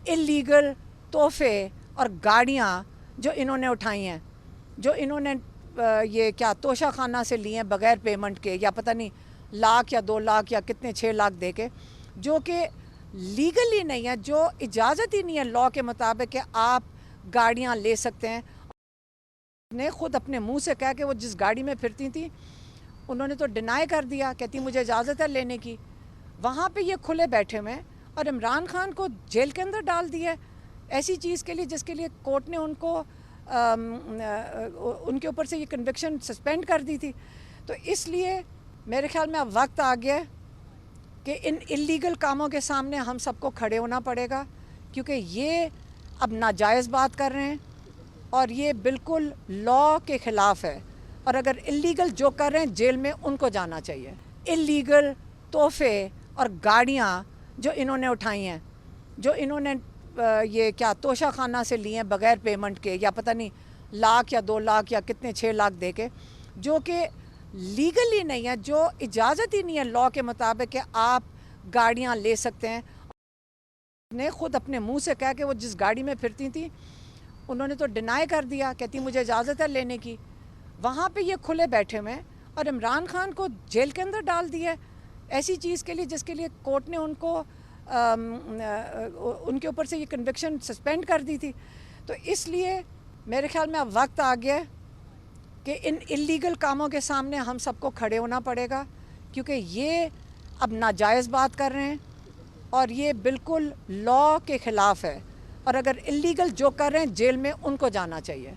Illegal तोहफे और गाड़ियाँ जो इन्होंने उठाई हैं, जो इन्होंने ये क्या तोशा खाना से लिए हैं बगैर पेमेंट के, या पता नहीं लाख या 2 लाख या कितने 6 लाख दे के, जो कि लीगली नहीं है, जो इजाज़त ही नहीं है लॉ के मुताबिक कि आप गाड़ियाँ ले सकते हैं। ने खुद अपने मुंह से कहा कि वो जिस गाड़ी में फिरती थी उन्होंने तो डिनाई कर दिया, कहती मुझे इजाज़त है लेने की। वहाँ पे ये खुले बैठे हुए हैं और इमरान खान को जेल के अंदर डाल दिया ऐसी चीज़ के लिए जिसके लिए कोर्ट ने उनको उनके ऊपर से ये कन्विक्शन सस्पेंड कर दी थी। तो इसलिए मेरे ख्याल में अब वक्त आ गया कि इन इलीगल कामों के सामने हम सबको खड़े होना पड़ेगा, क्योंकि ये अब नाजायज़ बात कर रहे हैं और ये बिल्कुल लॉ के ख़िलाफ़ है। और अगर इलीगल जो कर रहे हैं जेल में उनको जाना चाहिए। इलीगल तोहफे और गाड़ियाँ जो इन्होंने उठाई हैं, जो इन्होंने ये क्या तोशा खाना से लिए हैं बगैर पेमेंट के, या पता नहीं लाख या 2 लाख या कितने 6 लाख दे के, जो कि लीगली नहीं है, जो इजाज़त ही नहीं है लॉ के मुताबिक कि आप गाड़ियाँ ले सकते हैं। ने खुद अपने मुंह से कहा कि वो जिस गाड़ी में फिरती थी उन्होंने तो डिनाई कर दिया, कहती मुझे इजाज़त है लेने की। वहाँ पे ये खुले बैठे हुए हैं और इमरान खान को जेल के अंदर डाल दिया ऐसी चीज़ के लिए जिसके लिए कोर्ट ने उनको उनके ऊपर से ये कन्विक्शन सस्पेंड कर दी थी। तो इसलिए मेरे ख्याल में अब वक्त आ गया कि इन इलीगल कामों के सामने हम सबको खड़े होना पड़ेगा, क्योंकि ये अब नाजायज़ बात कर रहे हैं और ये बिल्कुल लॉ के ख़िलाफ़ है। और अगर इलीगल जो कर रहे हैं जेल में उनको जाना चाहिए।